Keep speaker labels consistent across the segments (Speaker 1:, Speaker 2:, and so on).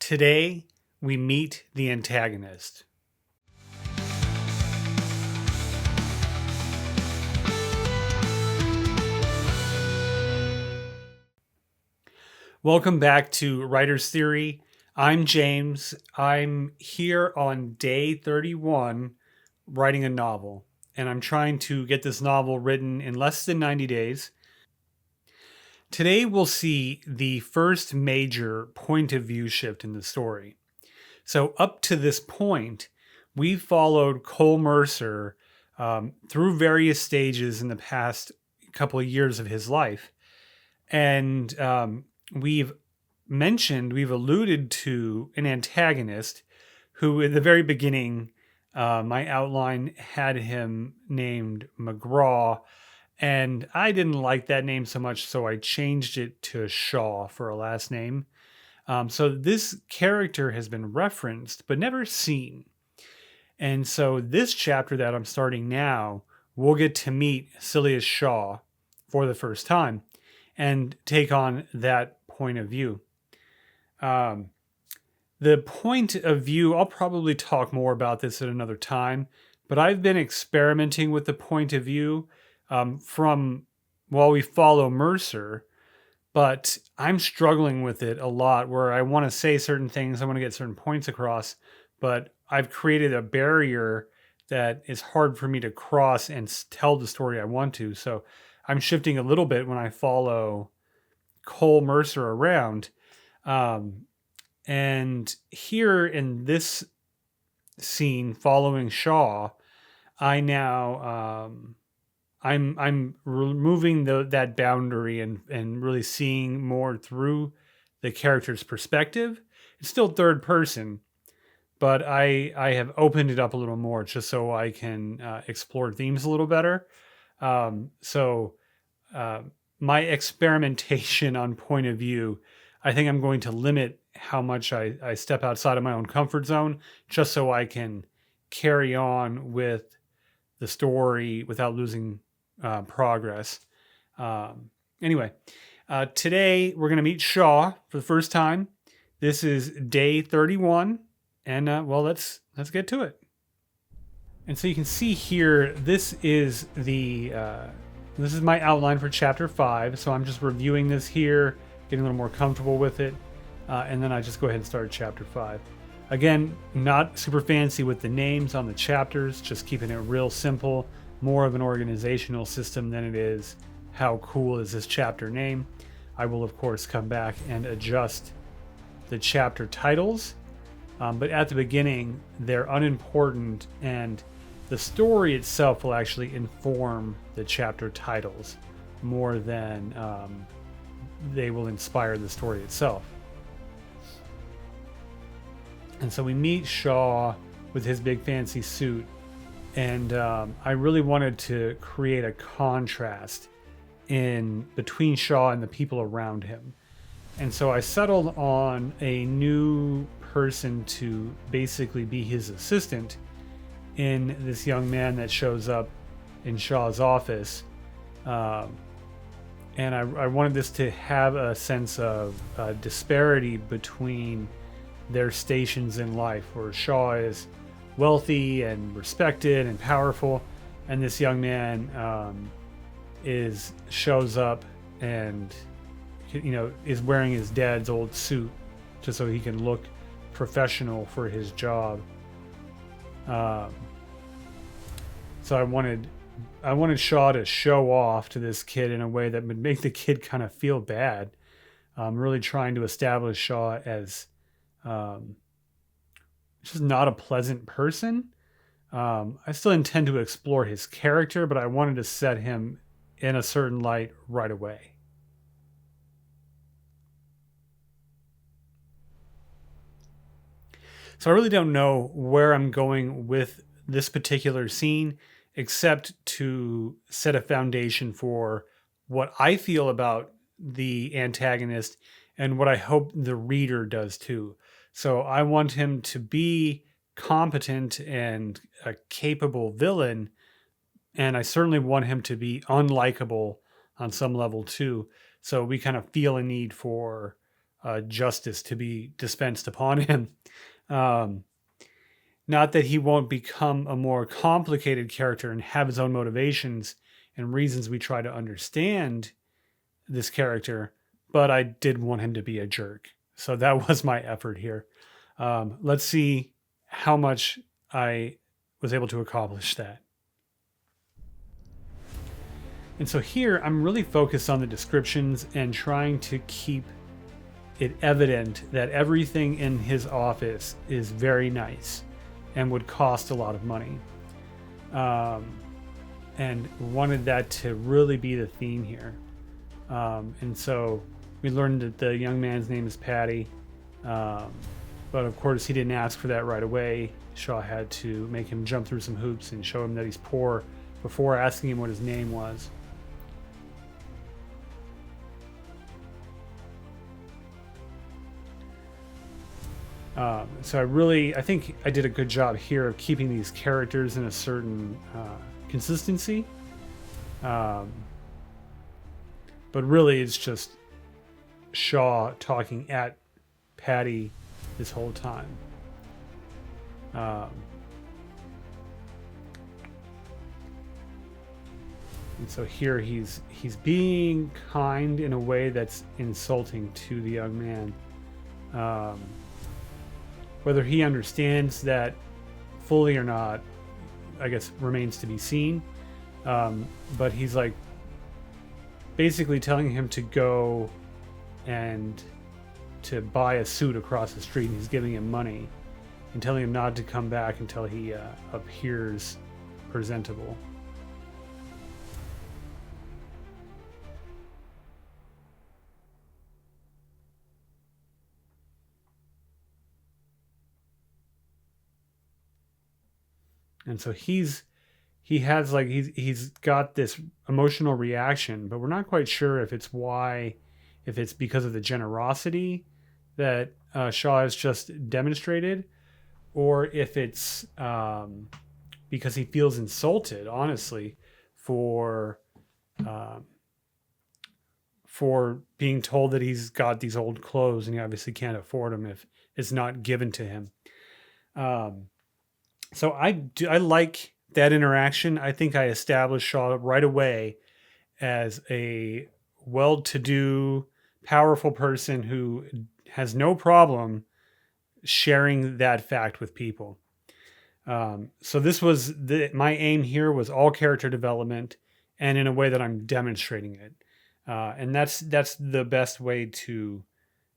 Speaker 1: Today, we meet the antagonist. Welcome back to Writer's Theory. I'm James. I'm here on day 31 writing a novel, and I'm trying to get this novel written in less than 90 days. Today, we'll see the first major point of view shift in the story. So up to this point, we've followed Cole Mercer through various stages in the past couple of years of his life. And we've alluded to an antagonist who, in the very beginning, my outline had him named McGraw. And I didn't like that name so much, so I changed it to Shaw for a last name. So this character has been referenced, but never seen. And so this chapter that I'm starting now, we'll get to meet Silas Shaw for the first time and take on that point of view. The point of view, I'll probably talk more about this at another time, but I've been experimenting with the point of view from while we follow Mercer, but I'm struggling with it a lot where I want to say certain things, I want to get certain points across, but I've created a barrier that is hard for me to cross and tell the story I want to. So I'm shifting a little bit when I follow Cole Mercer around. And here in this scene following Shaw, I now... I'm removing that boundary and really seeing more through the character's perspective. It's still third person, but I have opened it up a little more just so I can explore themes a little better. So my experimentation on point of view, I think I'm going to limit how much I step outside of my own comfort zone just so I can carry on with the story without losing progress. Anyway, today we're going to meet Shaw for the first time. This is day 31, and well, let's get to it. And so you can see here, this is my outline for chapter 5. So I'm just reviewing this here, getting a little more comfortable with it, and then I just go ahead and start chapter 5. Again, not super fancy with the names on the chapters, just keeping it real simple, more of an organizational system than it is how cool is this chapter name. I will, of course, come back and adjust the chapter titles, but at the beginning, they're unimportant, and the story itself will actually inform the chapter titles more than they will inspire the story itself. And so we meet Shaw with his big fancy suit, and I really wanted to create a contrast in between Shaw and the people around him. And so I settled on a new person to basically be his assistant in this young man that shows up in Shaw's office. And I wanted this to have a sense of disparity between their stations in life, where Shaw is wealthy and respected and powerful, and this young man shows up and is wearing his dad's old suit just so he can look professional for his job. So I wanted Shaw to show off to this kid in a way that would make the kid kind of feel bad. Really trying to establish Shaw as just not a pleasant person. I still intend to explore his character, but I wanted to set him in a certain light right away. So I really don't know where I'm going with this particular scene, except to set a foundation for what I feel about the antagonist and what I hope the reader does too. So I want him to be competent and a capable villain, and I certainly want him to be unlikable on some level too. So we kind of feel a need for justice to be dispensed upon him. Not that he won't become a more complicated character and have his own motivations and reasons we try to understand this character, but I did want him to be a jerk. So that was my effort here. Let's see how much I was able to accomplish that. And so here I'm really focused on the descriptions and trying to keep it evident that everything in his office is very nice and would cost a lot of money. And wanted that to really be the theme here. And so we learned that the young man's name is Patty. But of course he didn't ask for that right away. Shaw had to make him jump through some hoops and show him that he's poor before asking him what his name was. So I think I did a good job here of keeping these characters in a certain consistency. But really it's just Shaw talking at Patty this whole time. And so here he's being kind in a way that's insulting to the young man. Whether he understands that fully or not, I guess remains to be seen. But he's like basically telling him to go and to buy a suit across the street, and he's giving him money and telling him not to come back until he appears presentable. And so he's got this emotional reaction, but we're not quite sure if it's because of the generosity that Shaw has just demonstrated, or if it's because he feels insulted, honestly, for being told that he's got these old clothes and he obviously can't afford them if it's not given to him. So I like that interaction. I think I established Shaw right away as a well-to-do, powerful person who has no problem sharing that fact with people. So this was my aim here was all character development, and in a way that I'm demonstrating it. And that's the best way to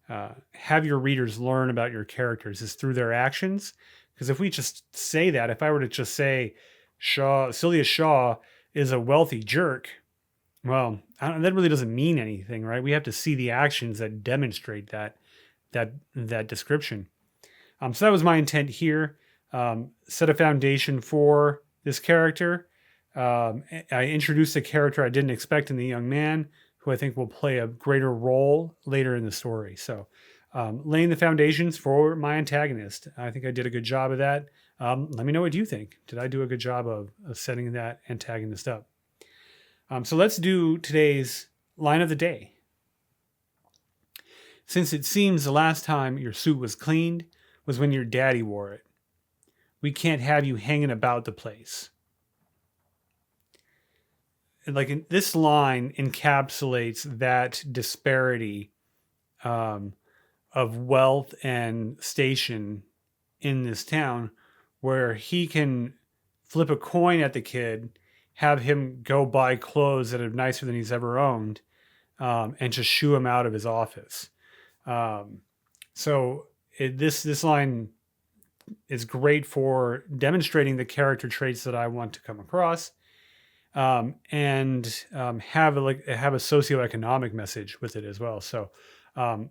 Speaker 1: have your readers learn about your characters is through their actions. Because if we just say that, if I were to just say Celia Shaw is a wealthy jerk, well, that really doesn't mean anything, right? We have to see the actions that demonstrate that description. So that was my intent here. Set a foundation for this character. I introduced a character I didn't expect in the young man, who I think will play a greater role later in the story. So laying the foundations for my antagonist. I think I did a good job of that. Let me know what you think. Did I do a good job of setting that antagonist up? So let's do today's line of the day. Since it seems the last time your suit was cleaned was when your daddy wore it, we can't have you hanging about the place. Like this line encapsulates that disparity of wealth and station in this town, where he can flip a coin at the kid, have him go buy clothes that are nicer than he's ever owned, and just shoo him out of his office. This line is great for demonstrating the character traits that I want to come across, and have a socioeconomic message with it as well. So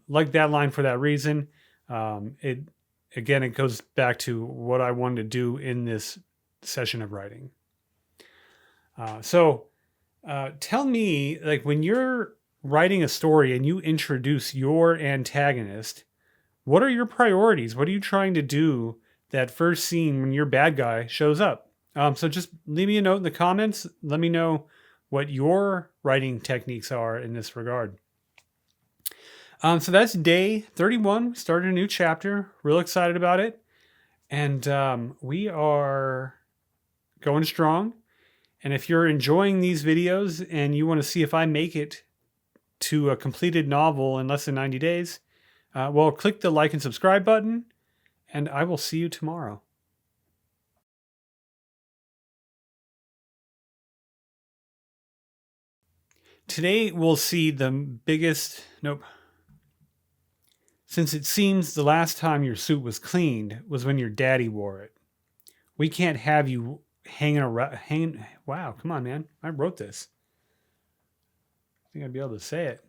Speaker 1: like that line for that reason. It goes back to what I wanted to do in this session of writing. So tell me, like, when you're writing a story and you introduce your antagonist, what are your priorities? What are you trying to do that first scene when your bad guy shows up? So just leave me a note in the comments. Let me know what your writing techniques are in this regard. So that's day 31. Started a new chapter. Real excited about it. And we are going strong. And if you're enjoying these videos and you want to see if I make it to a completed novel in less than 90 days, well, click the like and subscribe button, and I will see you tomorrow. Today we'll see the biggest, nope. Since it seems the last time your suit was cleaned was when your daddy wore it. We can't have you hanging, wow, come on, man. I wrote this. I think I'd be able to say it.